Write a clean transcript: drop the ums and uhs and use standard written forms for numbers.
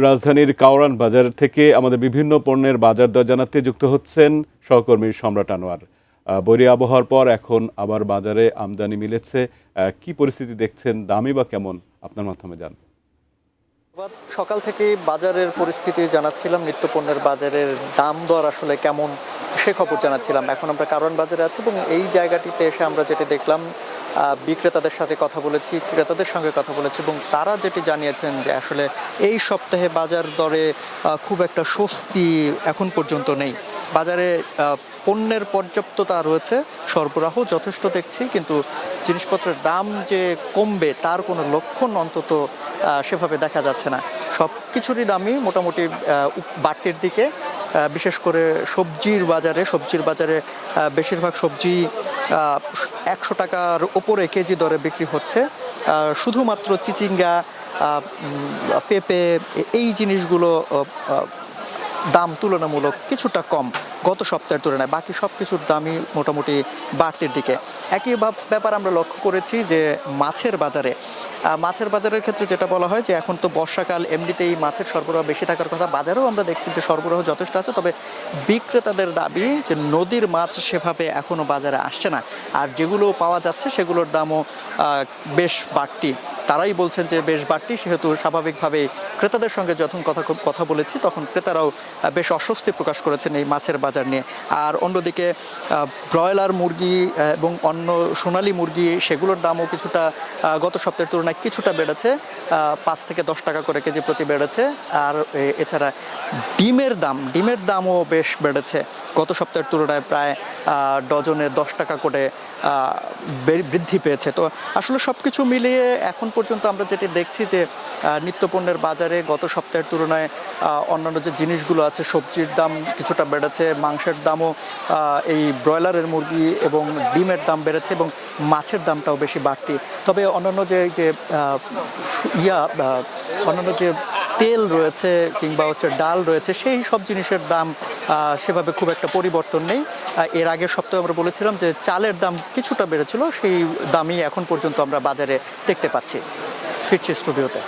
রাজধানীর কাওরান বাজার থেকে আমাদের বিভিন্ন পণ্যের বাজার দর জানাতে যুক্ত হচ্ছেন সহকর্মী সম্রাট আনোয়ার। বৈরী আবহাওয়ার পর এখন আবার বাজারে আমদানি মিলেছে, কি পরিস্থিতি দেখছেন, দামই বা কেমন, আপনার মাধ্যমে জান। সকাল থেকে বাজারের পরিস্থিতি জানাচ্ছিলাম, নিত্যপণ্যের বাজারের দাম দর আসলে কেমন সে খবর জানাচ্ছিলাম। এখন আমরা কারওয়ান বাজারে আছি এবং এই জায়গাটিতে এসে আমরা যেটি দেখলাম, বিক্রেতাদের সাথে কথা বলেছি, ক্রেতাদের সঙ্গে কথা বলেছি এবং তারা যেটি জানিয়েছেন যে আসলে এই সপ্তাহে বাজার দরে খুব একটা স্বস্তি এখন পর্যন্ত নেই। বাজারে পণ্যের পর্যাপ্ততা রয়েছে, সরবরাহ যথেষ্ট দেখছি, কিন্তু জিনিসপত্রের দাম যে কমবে তার কোনো লক্ষণ অন্তত সেভাবে দেখা যাচ্ছে না। সব কিছুরই দামই মোটামুটি বাড়তির দিকে, বিশেষ করে সবজির বাজারে বেশিরভাগ সবজি 100 টাকার ওপরে কেজি দরে বিক্রি হচ্ছে। শুধুমাত্র চিচিঙ্গা, পেঁপে, এই জিনিসগুলো দাম তুলনামূলক কিছুটা কম গত সপ্তাহের তুলনায়, বাকি সব কিছুর দামই মোটামুটি বাড়তির দিকে। একই ব্যাপার আমরা লক্ষ্য করেছি যে মাছের বাজারের ক্ষেত্রে যেটা বলা হয় যে এখন তো বর্ষাকাল, এমনিতেই মাছের সরবরাহ বেশি থাকার কথা, বাজারেও আমরা দেখছি যে সরবরাহ যথেষ্ট আছে, তবে বিক্রেতাদের দাবি যে নদীর মাছ সেভাবে এখনও বাজারে আসছে না, আর যেগুলো পাওয়া যাচ্ছে সেগুলোর দামও বেশ বাড়তি। তারাই বলছেন যে বেশ বাড়তি, সেহেতু স্বাভাবিকভাবেই ক্রেতাদের সঙ্গে যখন কথা বলেছি তখন ক্রেতারাও বেশ অস্বস্তি প্রকাশ করেছেন এই মাছের বাজার নিয়ে। আর অন্যদিকে ব্রয়লার মুরগি এবং অন্য সোনালী মুরগি, সেগুলোর দামও কিছুটা গত সপ্তাহের তুলনায় কিছুটা বেড়েছে, 5 থেকে 10 টাকা করে কেজি প্রতি বেড়েছে। আর এছাড়া ডিমের দামও বেশ বেড়েছে, গত সপ্তাহের তুলনায় প্রায় ডজনে 10 টাকা করে বৃদ্ধি পেয়েছে। তো আসলে সব কিছু মিলিয়ে এখন পর্যন্ত আমরা যেটি দেখছি যে নিত্যপণ্যের বাজারে গত সপ্তাহের তুলনায় অন্যান্য যে জিনিসগুলো আছে, সবজির দাম কিছুটা বেড়েছে, মাংসের দামও, এই ব্রয়লারের মুরগি এবং ডিমের দাম বেড়েছে এবং মাছের দামটাও বেশি বাড়তি। তবে অন্যান্য যে তেল রয়েছে কিংবা ডাল রয়েছে, সেই সব জিনিসের দাম সেভাবে খুব একটা পরিবর্তন নেই। এর আগের সপ্তাহে আমরা বলেছিলাম যে চালের দাম কিছুটা বেড়েছিল, সেই দামই এখন পর্যন্ত আমরা বাজারে দেখতে পাচ্ছি। ফিরছি স্টুডিওতে।